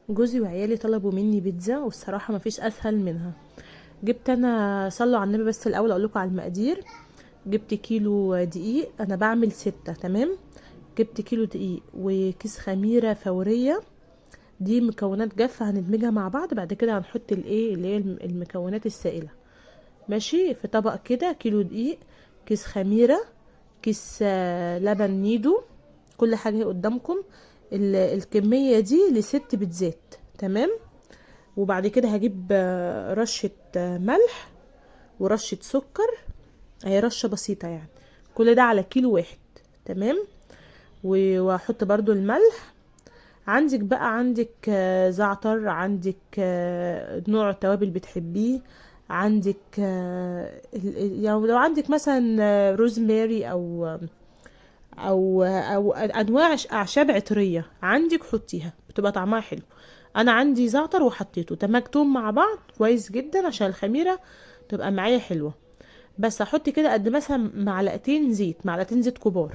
جوزي وعيالي طلبوا مني بيتزا، والصراحه مفيش اسهل منها. جبت انا، صلوا على النبي بس الاول اقول لكم على المقادير. جبت كيلو دقيق، انا بعمل 6 تمام. جبت كيلو دقيق وكيس خميره فوريه. دي مكونات جافه هندمجها مع بعض، بعد كده هنحط الايه اللي هي المكونات السائله. ماشي، في طبق كده كيلو دقيق، كيس خميره، كيس لبن نيدو. كل حاجه قدامكم. الكميه دي لست بيتزات تمام. وبعد كده هجيب رشة ملح ورشة سكر. هي رشة بسيطة يعني. كل ده على كيلو واحد تمام. وهحط برضو الملح. عندك بقى، عندك زعتر، عندك نوع توابل بتحبيه. عندك يعني لو عندك مثلا روزماري او انواع اعشاب عطريه عندك حطيها بتبقى طعمها حلو. انا عندي زعتر وحطيته دمجتهم مع بعض كويس جدا عشان الخميره تبقى معايا حلوه. بس هحط كده قد مثلا معلقتين زيت كبار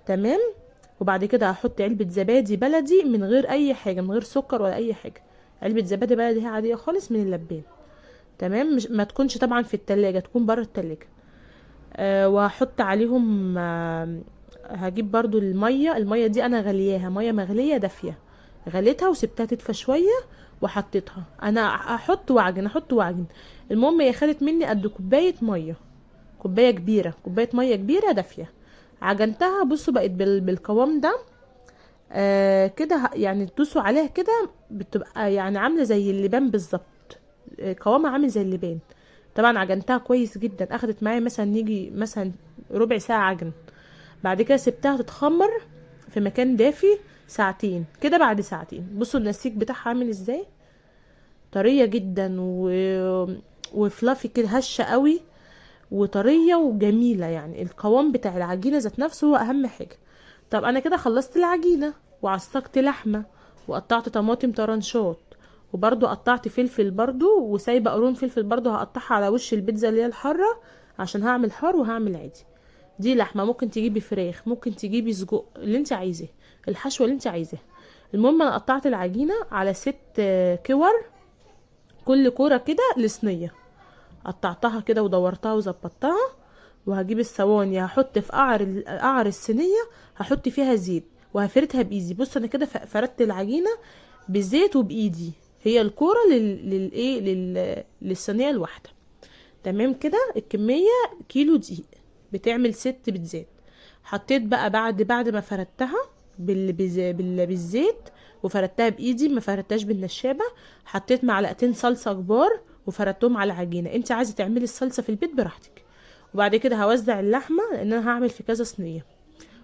تمام. وبعد كده هحط علبه زبادي بلدي من غير اي حاجه، من غير سكر ولا اي حاجه. علبه زبادي بلدي هي عاديه خالص من اللبان تمام. مش ما تكونش طبعا في التلاجة، تكون بره التلاجة. وهحط عليهم هجيب برضو المية دي انا غلياها مية مغلية دافية. غليتها وسبتها تدفى شوية وحطيتها. انا احط واعجن. المهم هي خدت مني قد كوباية مية، كوباية كبيرة، كوباية مية كبيرة دافية. عجنتها، بصوا بقت بالقوام ده. كده يعني تدوسوا عليها كده بتبقى يعني عاملة زي اللبان بالظبط. قوامها عامل زي اللبان. طبعا عجنتها كويس جدا، اخدت معايا مثلا يجي مثلا ربع ساعة عجن. بعد كده سبتها تتخمر في مكان دافي ساعتين كده. بعد ساعتين بصوا النسيج بتاعها عامل ازاي، طرية جدا وفلافي كده، هشة قوي وطرية وجميلة. يعني القوام بتاع العجينة ذات نفسه هو اهم حاجة. طب انا كده خلصت العجينة وعصقت لحمة وقطعت طماطم طرنشات، وبرضو قطعت فلفل برضو، وسايبه قرون فلفل برضو هقطعها على وش البيتزا اللي هي الحارة عشان هعمل حار وهعمل عادي. دي لحمه، ممكن تجيبي فراخ، ممكن تجيبي سجق، اللي انت عايزاه، الحشوه اللي انت عايزاه. المهم انا قطعت العجينه على 6 كور، كل كوره كده لصينيه. قطعتها كده ودورتها وظبطتها. وهجيب الصواني، هحط في قعر الصينيه، هحط فيها زيت وهفردها بايدي. بص انا كده فردت العجينه بالزيت وبايدي. هي الكوره للصينيه الواحده تمام. كده الكمية كيلو دقيق بتعمل 6 بيتزات. حطيت بقى بعد ما فردتها بالزيت، وفردتها بايدي ما فردتهاش بالنشابة. حطيت معلقتين صلصة كبار وفردتهم على العجينة. انت عايزة تعملي الصلصة في البيت براحتك. وبعد كده هوزع اللحمة لان انا هعمل في كذا صينية.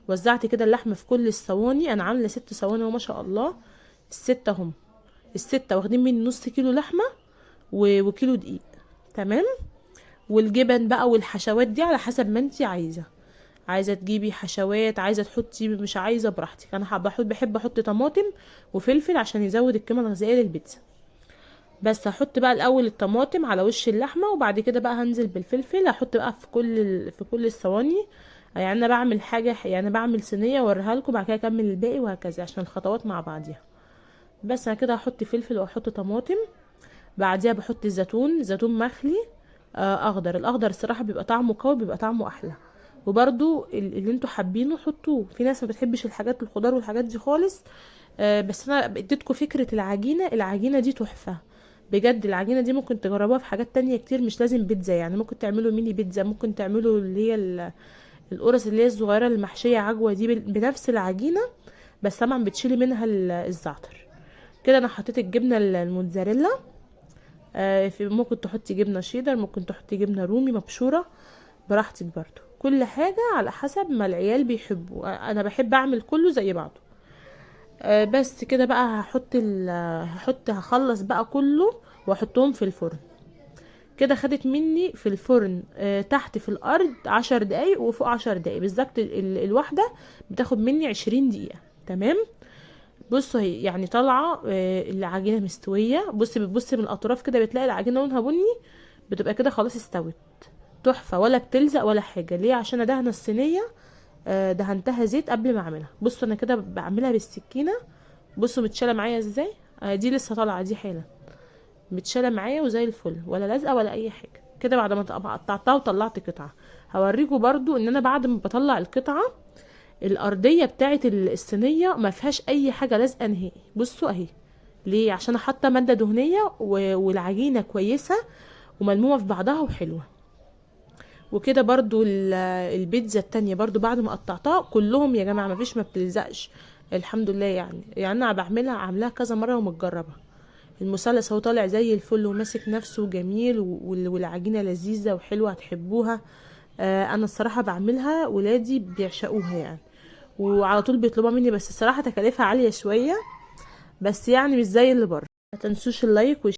وزعت كده اللحمة في كل الصواني، انا عاملة 6 صواني وما شاء الله. الستة هم، الستة واخدين مني نص كيلو لحمة وكيلو دقيق تمام. والجبن بقى والحشوات دي على حسب ما انتي عايزه. عايزه تجيبي حشوات، عايزه تحطي، مش عايزه براحتك. انا بحب احط طماطم وفلفل عشان يزود القيمه الغذائيه للبيتزا. بس هحط بقى الاول الطماطم على وش اللحمه، وبعد كده بقى هنزل بالفلفل. هحط بقى في كل الصواني. يعني انا بعمل حاجه، يعني بعمل صينيه واوريها لكم، بعد كده اكمل الباقي وهكذا عشان الخطوات مع بعضيها. بس انا كده هحط فلفل واحط طماطم. بعديها بحط الزيتون، زيتون مخلي اخضر. الاخضر الصراحه بيبقى طعمه قوي، بيبقى طعمه احلى. وبرضو اللي انتوا حابينه حطوه. في ناس ما بتحبش الحاجات الخضار والحاجات دي خالص. بس انا اديتكم فكره العجينه دي تحفه بجد. العجينه دي ممكن تجربوها في حاجات تانية كتير، مش لازم بيتزا. يعني ممكن تعملوا ميني بيتزا، ممكن تعملوا اللي هي القرص اللي هي الصغيره المحشيه عجوه دي بنفس العجينه. بس طبعا بتشيلي منها الزعتر. كده انا حطيت الجبنه الموتزاريلا. ممكن تحطي جبنه شيدر، ممكن تحطي جبنه رومي مبشوره، براحتك برضو. كل حاجه على حسب ما العيال بيحبوا. انا بحب اعمل كله زي بعضه. بس كده بقى هخلص بقى كله واحطهم في الفرن. كده خدت مني في الفرن تحت في الارض 10 دقايق وفوق 10 دقايق بالظبط. الواحده بتاخد مني 20 دقيقه تمام. بصوا هي يعني طالعه العجينه مستويه. بتبصي من الاطراف كده بتلاقي العجينه لونها بني. بتبقى كده خلاص استوت. تحفه، ولا بتلزق ولا حاجه. ليه؟ عشان ادهن الصينيه دهنتها زيت قبل ما اعملها. بصوا انا كده بعملها بالسكينه. بصوا متشاله معايا ازاي. دي لسه طالعه دي حالا، متشاله معايا وزي الفل، ولا لازقه ولا اي حاجه. كده بعد ما قطعتها وطلعت قطعه، هوريكم برضو ان انا بعد ما بطلع القطعه الارضيه بتاعه الصينيه ما فيهاش اي حاجه لازقه نهائي. بصوا اهي، ليه؟ عشان حاطه ماده دهنيه والعجينه كويسه وملمومه في بعضها وحلوه. وكده برضو البيتزا التانية برضو بعد ما قطعتها كلهم يا جماعه ما فيش، ما بتلزقش الحمد لله. يعني انا بعملها عاملاها كذا مره ومتجربه. المثلث هو طالع زي الفل وماسك نفسه جميل، والعجينه لذيذه وحلوه هتحبوها. انا الصراحه بعملها ولادي بيعشقوها يعني، وعلى طول بيطلبوها مني، بس الصراحه تكاليفها عاليه شويه، بس يعني مش زي اللي بره. ما تنسوش اللايك